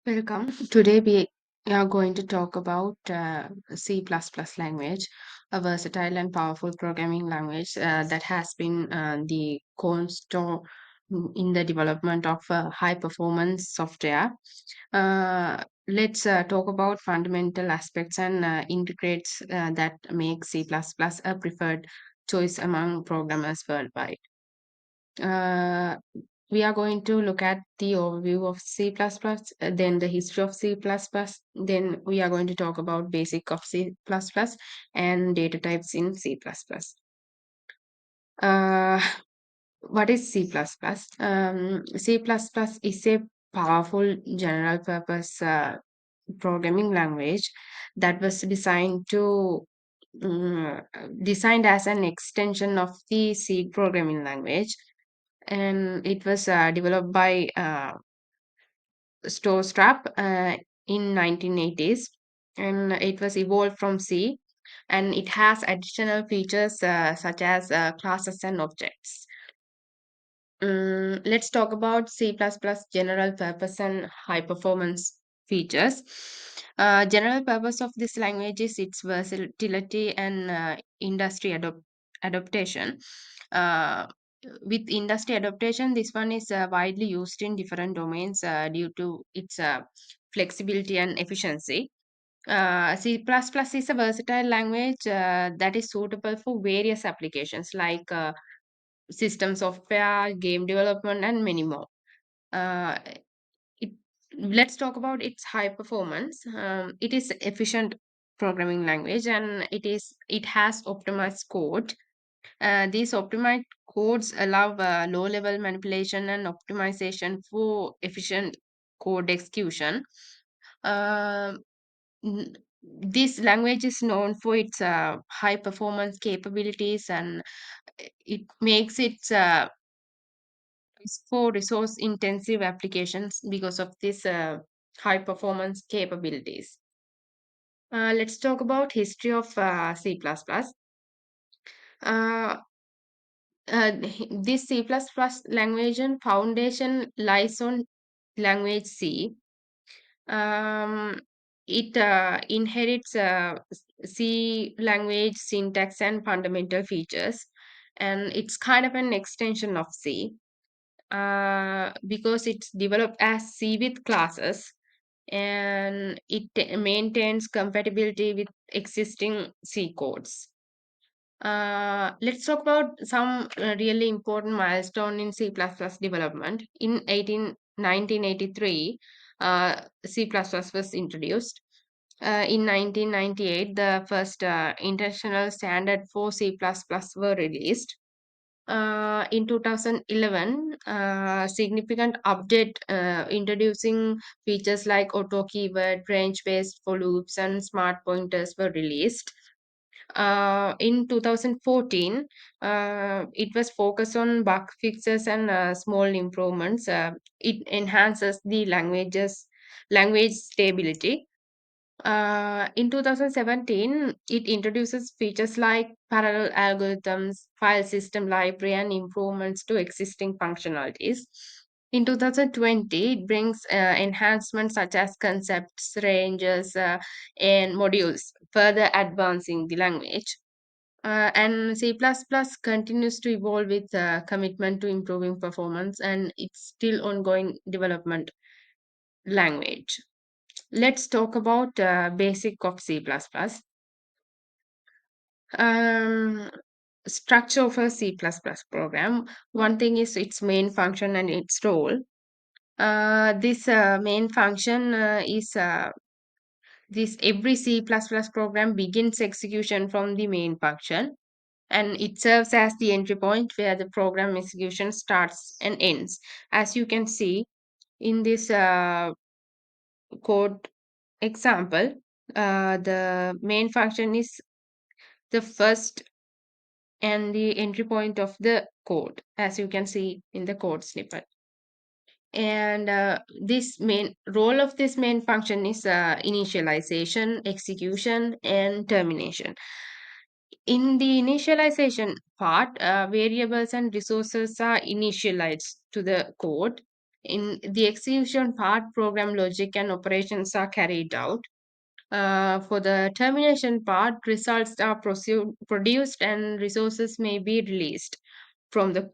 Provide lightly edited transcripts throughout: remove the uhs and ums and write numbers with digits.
Welcome. Today we are going to talk about C++ language, a versatile and powerful programming language that has been the cornerstone in the development of high performance software. Let's talk about fundamental aspects and integrates that make C++ a preferred choice among programmers worldwide. Uh, we are going to look at the overview of C++, then the history of C++, then we are going to talk about basic of C++ and data types in C++. Uh, what is C++? C++ is a powerful general purpose programming language that was designed as an extension of the C programming language, and it was developed by Storestrap in 1980s, and it was evolved from C, and it has additional features such as classes and objects. Let's talk about C++ general purpose and high performance features. General purpose of this language is its versatility and adaptation. Uh, with industry adaptation, this one is widely used in different domains due to its flexibility and efficiency. C++ is a versatile language that is suitable for various applications like system software, game development, and many more. Uh, it, let's talk about its high performance. It is efficient programming language, and it has optimized code. These optimized codes allow low level manipulation and optimization for efficient code execution. Um, n- this language is known for its high performance capabilities, and it makes it for resource intensive applications because of this high performance capabilities. Let's talk about history of C++. Uh, this C++ language and foundation lies on language C. Um, it inherits C language syntax and fundamental features, and it's kind of an extension of C because it's developed as C with classes, and it maintains compatibility with existing C codes. Let's talk about some really important milestone in C++ development. In 1983, C++ was introduced. In 1998, the first international standard for C++ were released. In 2011, significant update introducing features like auto keyword, range based for loops, and smart pointers were released. In 2014, it was focused on bug fixes and small improvements. It enhances the language stability. In 2017, it introduces features like parallel algorithms, file system library, and improvements to existing functionalities. In 2020, it brings enhancements such as concepts, ranges, and modules, further advancing the language. And C++ continues to evolve with commitment to improving performance, and it's still ongoing development language. Let's talk about basic of C++. Um, Structure of a C++ program. One thing is its main function and its role. This main function is this every C++ program begins execution from the main function, and it serves as the entry point where the program execution starts and ends. As you can see in this code example, the main function is the first and the entry point of the code, as you can see in the code snippet. And this main role of this main function is initialization, execution, and termination. In the initialization part, variables and resources are initialized to the code, In the execution part, program logic and operations are carried out. For the termination part, results are produced and resources may be released from the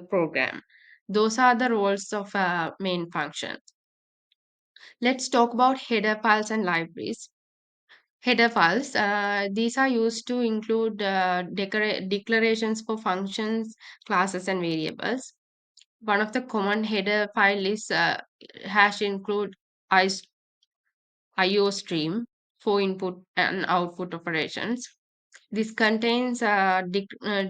program. Those are the roles of main function. Let's talk about header files and libraries. Header files, these are used to include declarations for functions, classes, and variables. One of the common header file is hash include IO stream for input and output operations. This contains a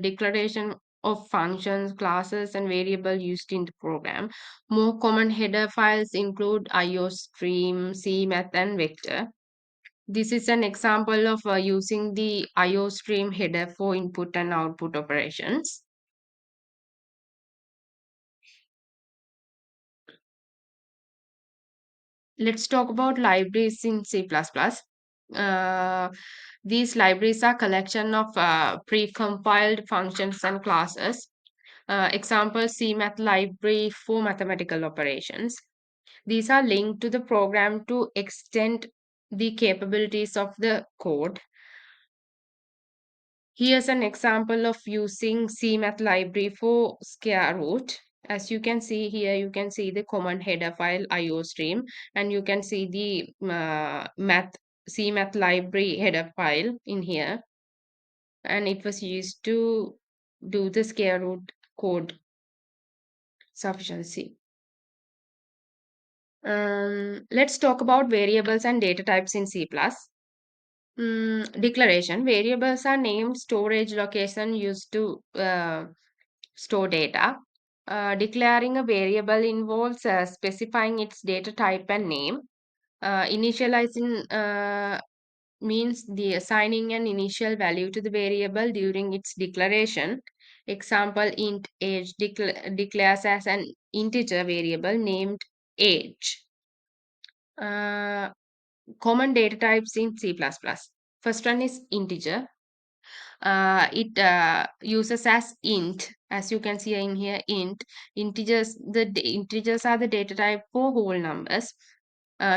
declaration of functions, classes, and variable used in the program. More common header files include IO stream, CMath, and vector. This is an example of using the IO stream header for input and output operations. Let's talk about libraries in C++. Uh, these libraries are collection of pre-compiled functions and classes. Example, CMath library for mathematical operations. These are linked to the program to extend the capabilities of the code. Here's an example of using CMath library for square root. As you can see here, you can see the command header file IOStream, and you can see the CMath library header file in here, and it was used to do the square root code sufficiency. Let's talk about variables and data types in C++. Declaration. Variables are named storage location used to store data. Declaring a variable involves specifying its data type and name. Initializing means the assigning an initial value to the variable during its declaration. Example, int age declares as an integer variable named age. Uh, Common data types in C++. First one is integer. It uses as int, as you can see in here, int. Integers are the data type for whole numbers.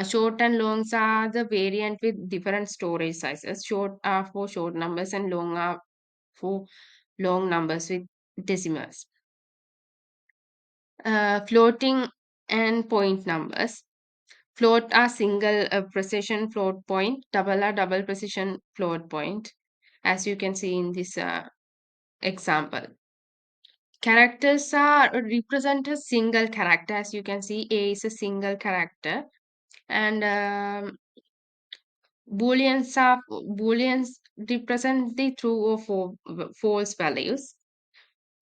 Short and longs are the variant with different storage sizes. Short are for short numbers and long are for long numbers with decimals. Floating and point numbers. Float are single precision float point, double are double precision float point, as you can see in this example. Characters are represent a single character, as you can see, A is a single character, and booleans represent the true or false values.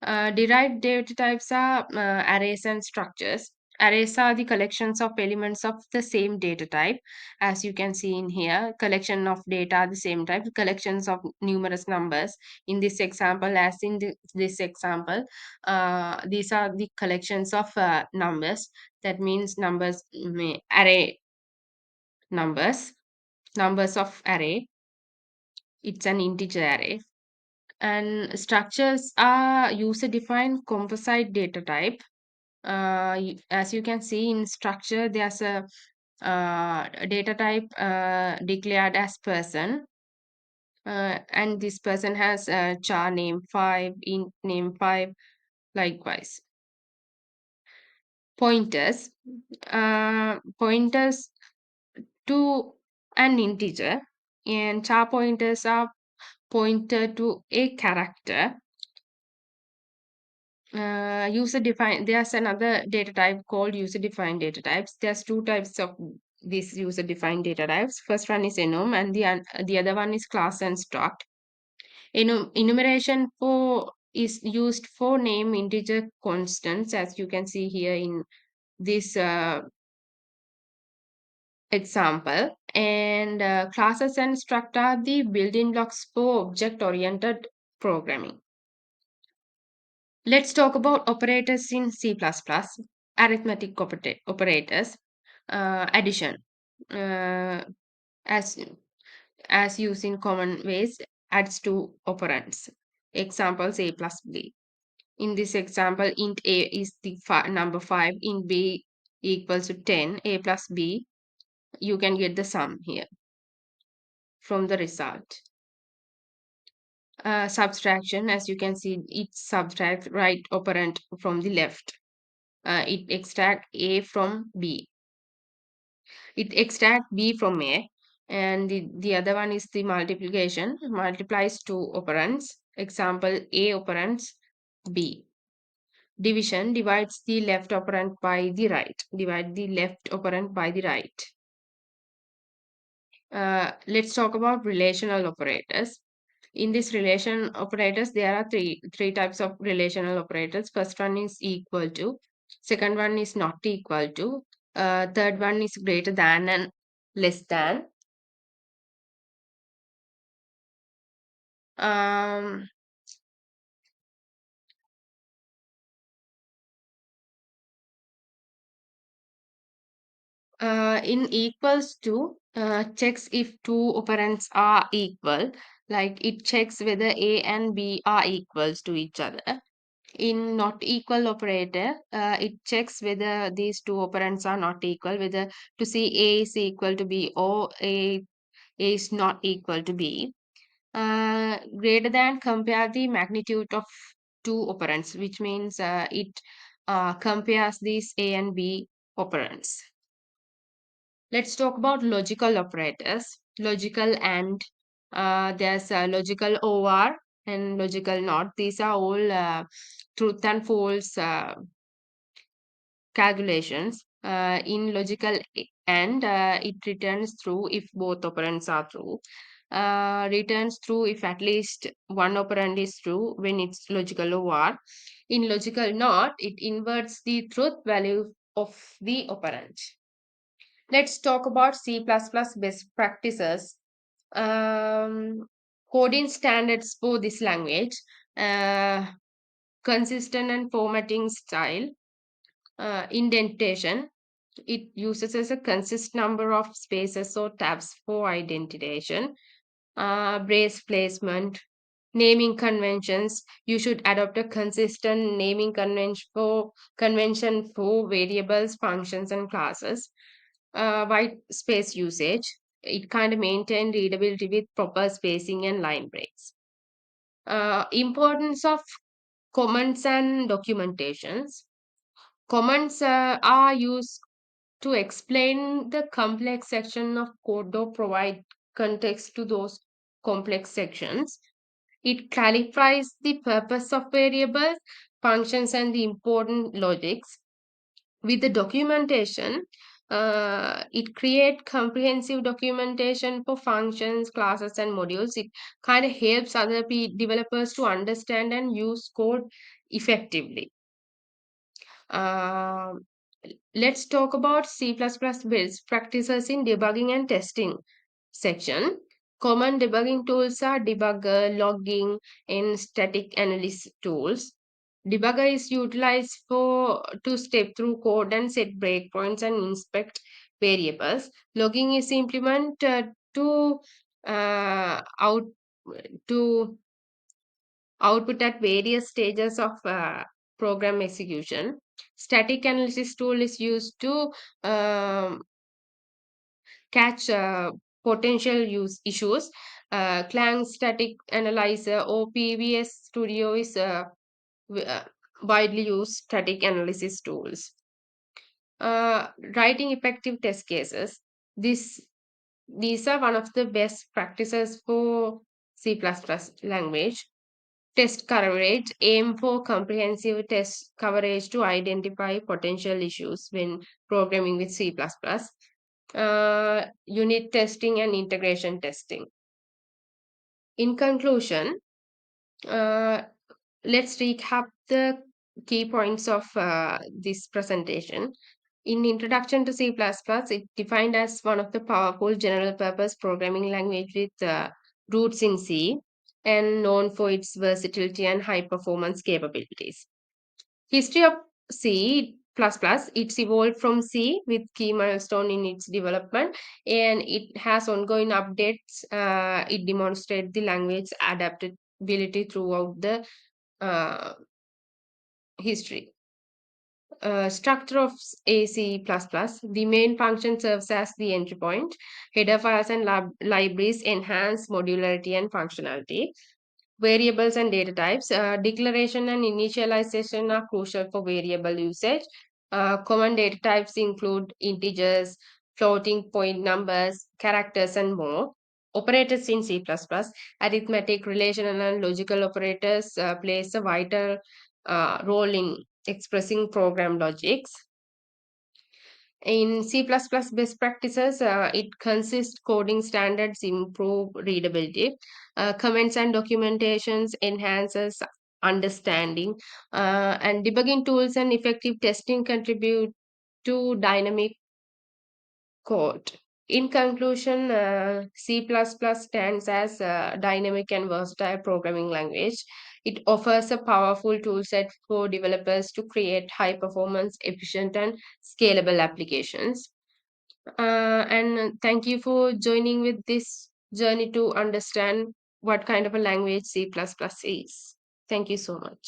Derived data types are arrays and structures. Arrays are the collections of elements of the same data type. As you can see in here, collection of data the same type, collections of numerous numbers. In this example, as in this example, these are the collections of numbers. That means numbers, array numbers of array. It's an integer array. And structures are user-defined composite data type. As you can see in structure, there's a data type declared as person, and this person has a char name 5, int name 5, likewise. Pointers, pointers to an integer, and char pointers are pointer to a character. User defined, there's another data type called user defined data types. There's two types of these user defined data types. First one is enum, and the other one is class and struct. Enumeration for is used for name integer constants, as you can see here in this example. And classes and struct are the building blocks for object oriented programming. Let's talk about operators in C++. Arithmetic operators. Addition. Uh, as as used in common ways, adds two operands. Examples A plus B. In this example, int a is the number 5, int b equals to 10, a plus b. You can get the sum here from the result. Subtraction, as you can see, it subtracts right operand from the left. It extract a from b. It extract b from a. And the other one is the multiplication. Multiplies two operands. Example, a operands b. Division divides the left operand by the right. Divide the left operand by the right. Let's talk about relational operators. In this relation operators, there are three types of relational operators. First one is equal to, second one is not equal to, third one is greater than and less than. Um, in equals to, checks if two operands are equal, like it checks whether a and b are equals to each other. In not equal operator, it checks whether these two operands are not equal, whether to see a is equal to b or a is not equal to b. Greater than compare the magnitude of two operands, which means it compares these a and b operands. Let's talk about logical operators. Logical and, there's logical OR and logical NOT. These are all truth and false calculations. In logical and, it returns true if both operands are true. Returns true if at least one operand is true when it's logical OR. In logical NOT, it inverts the truth value of the operand. Let's talk about C++ best practices. Coding standards for this language. Uh, Consistent and formatting style. Indentation. It uses as a consist number of spaces or tabs for identification. Brace placement. Naming conventions. You should adopt a consistent naming convention for variables, functions, and classes. White space usage. It kind of maintain readability with proper spacing and line breaks. Importance of comments and documentations. Comments are used to explain the complex section of code or provide context to those complex sections. It clarifies the purpose of variables, functions, and the important logics. With the documentation, it create comprehensive documentation for functions, classes, and modules. It kind of helps other developers to understand and use code effectively. Um, let's talk about C++ best practices in debugging and testing section. Common debugging tools are debugger, logging, and static analysis tools. Debugger is utilized for to step through code and set breakpoints and inspect variables. Logging is implemented out to output at various stages of program execution. Static analysis tool is used to um, catch potential use issues. Clang Static Analyzer or PVS Studio is widely used static analysis tools. Writing effective test cases. This These are one of the best practices for C++ language. Test coverage. Aim for comprehensive test coverage to identify potential issues when programming with C++. Unit testing and integration testing. In conclusion, uh, let's recap the key points of this presentation. In Introduction to C++, it defined as one of the powerful general-purpose programming language with roots in C and known for its versatility and high-performance capabilities. History of C++, it's evolved from C with key milestone in its development, and it has ongoing updates. It demonstrates the language adaptability throughout the uh, History. Structure of AC++. The main function serves as the entry point. Header files and libraries enhance modularity and functionality. Variables and data types. Declaration and initialization are crucial for variable usage. Common data types include integers, floating point numbers, characters, and more. Operators in C++, arithmetic, relational, and logical operators plays a vital role in expressing program logics. In C++ best practices, it consists coding standards improve readability, comments and documentations enhances understanding, and debugging tools and effective testing contribute to dynamic code. In conclusion, C++ stands as a dynamic and versatile programming language. It offers a powerful toolset for developers to create high performance, efficient, and scalable applications. And thank you for joining with this journey to understand what kind of a language C++ is. Thank you so much.